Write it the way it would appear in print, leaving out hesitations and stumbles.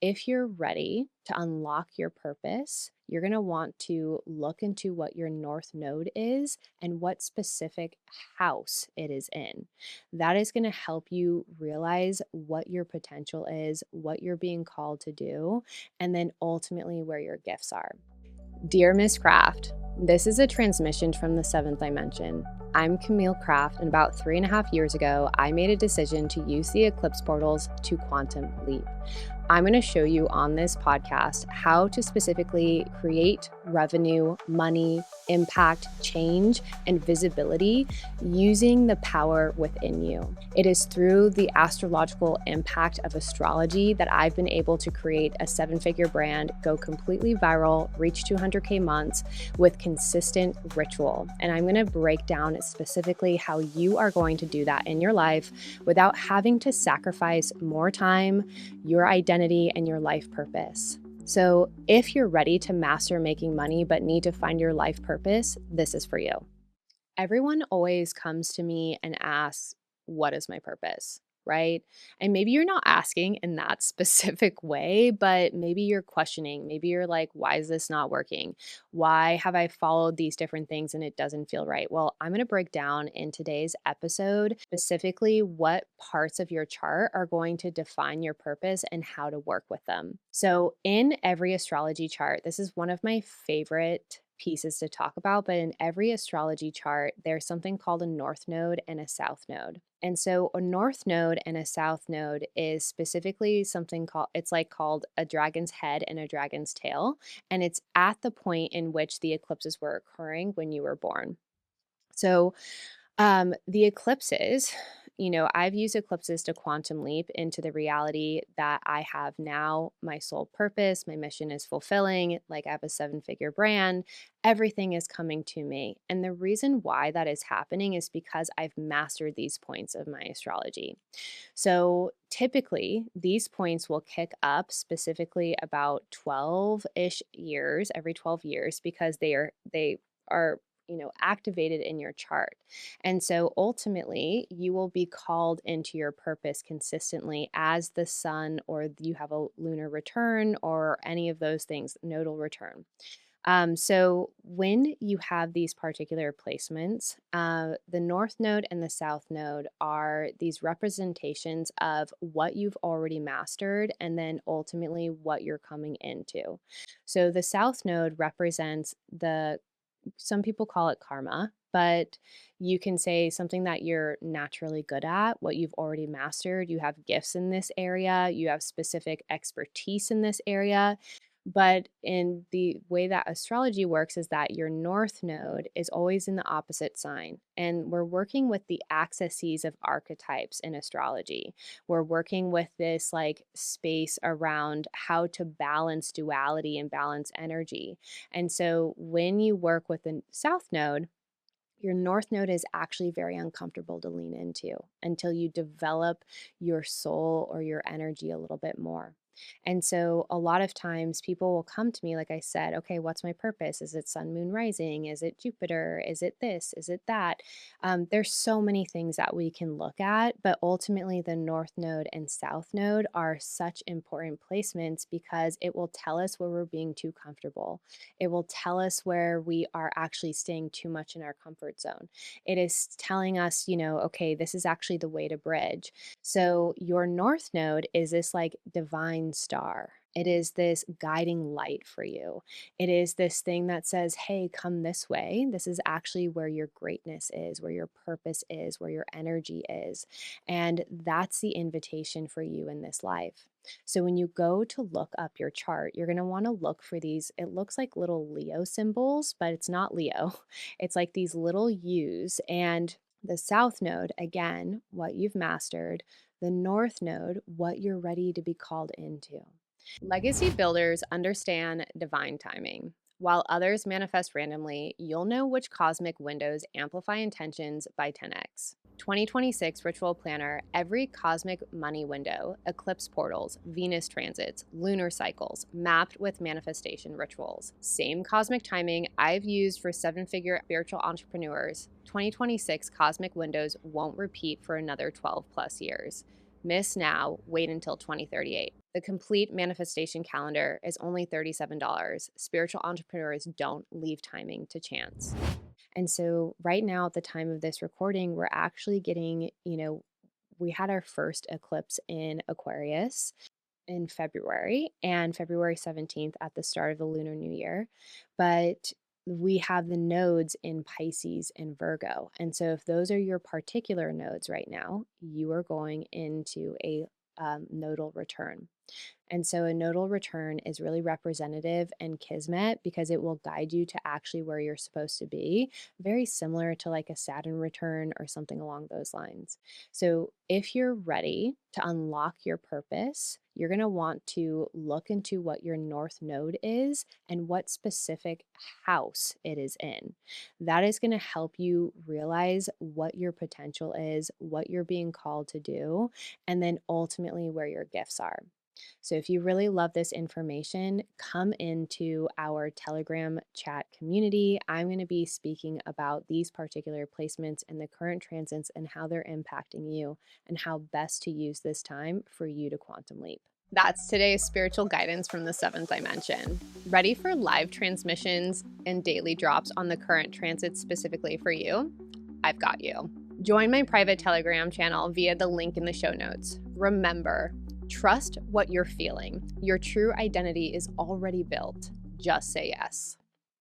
if you're ready to unlock your purpose, you're going to want to look into what your north node is and what specific house it is in. That is going to help you realize what your potential is, what you're being called to do, and then ultimately where your gifts are. Dear Miss Craft, this is a transmission from the seventh dimension. I'm Camille Craft, and about 3.5 years ago, I made a decision to use the eclipse portals to quantum leap. I'm going to show you on this podcast how to specifically create revenue, money, impact, change, and visibility using the power within you. It is through the astrological impact of astrology that I've been able to create a 7-figure brand, go completely viral, reach 200K months with consistent ritual. And I'm going to break down specifically how you are going to do that in your life without having to sacrifice more time, your identity, and your life purpose. So if you're ready to master making money but need to find your life purpose, this is for you. Everyone always comes to me and asks, what is my purpose? Right? And maybe you're not asking in that specific way, but maybe you're questioning. Maybe you're like, why is this not working? Why have I followed these different things and it doesn't feel right? Well, I'm going to break down in today's episode specifically what parts of your chart are going to define your purpose and how to work with them. So, in every astrology chart, this is one of my favorite pieces to talk about, but in every astrology chart, there's something called a north node and a south node. And so a north node and a south node is specifically something called a dragon's head and a dragon's tail. And it's at the point in which the eclipses were occurring when you were born. So the eclipses, I've used eclipses to quantum leap into the reality that I have now. My sole purpose, my mission is fulfilling. Like I have a 7-figure brand, everything is coming to me. And the reason why that is happening is because I've mastered these points of my astrology. So typically, these points will kick up specifically about 12-ish years, every 12 years, because they are activated in your chart. And so ultimately, you will be called into your purpose consistently as the sun, or you have a lunar return, or any of those things, nodal return. So when you have these particular placements, the north node and the south node are these representations of what you've already mastered and then ultimately what you're coming into. So the south node represents some people call it karma, but you can say something that you're naturally good at, what you've already mastered. You have gifts in this area, you have specific expertise in this area. But in the way that astrology works is that your north node is always in the opposite sign. And we're working with the axes of archetypes in astrology. We're working with this like space around how to balance duality and balance energy. And so when you work with the south node, your north node is actually very uncomfortable to lean into until you develop your soul or your energy a little bit more. And so a lot of times people will come to me, like I said, okay, what's my purpose? Is it sun, moon, rising? Is it Jupiter? Is it this? Is it that? There's so many things that we can look at, but ultimately the north node and south node are such important placements because it will tell us where we're being too comfortable. It will tell us where we are actually staying too much in our comfort zone. It is telling us, okay, this is actually the way to bridge. So your north node is this like divine star. It is this guiding light for you. It is this thing that says, hey, come this way. This is actually where your greatness is, where your purpose is, where your energy is. And that's the invitation for you in this life. So when you go to look up your chart, you're going to want to look for these. It looks like little Leo symbols, but it's not Leo. It's like these little U's. And the south node, again, what you've mastered. The north node, what you're ready to be called into. Legacy builders understand divine timing. While others manifest randomly, you'll know which cosmic windows amplify intentions by 10x. 2026 Ritual Planner, every cosmic money window, eclipse portals, Venus transits, lunar cycles, mapped with manifestation rituals. Same cosmic timing I've used for 7-figure spiritual entrepreneurs. 2026 cosmic windows won't repeat for another 12 plus years. Miss now, wait until 2038. The complete manifestation calendar is only $37. Spiritual entrepreneurs don't leave timing to chance. And so, right now, at the time of this recording, we're actually getting, we had our first eclipse in Aquarius in February and February 17th at the start of the Lunar New Year. But we have the nodes in Pisces and Virgo. And so, if those are your particular nodes right now, you are going into a nodal return. And so a nodal return is really representative and kismet because it will guide you to actually where you're supposed to be, very similar to like a Saturn return or something along those lines. So if you're ready to unlock your purpose, you're going to want to look into what your north node is and what specific house it is in. That is going to help you realize what your potential is, what you're being called to do, and then ultimately where your gifts are. So if you really love this information, come into our Telegram chat community. I'm going to be speaking about these particular placements and the current transits and how they're impacting you and how best to use this time for you to quantum leap. That's today's spiritual guidance from the seventh dimension. Ready for live transmissions and daily drops on the current transits specifically for you? I've got you. Join my private Telegram channel via the link in the show notes. Remember, trust what you're feeling. Your true identity is already built. Just say yes.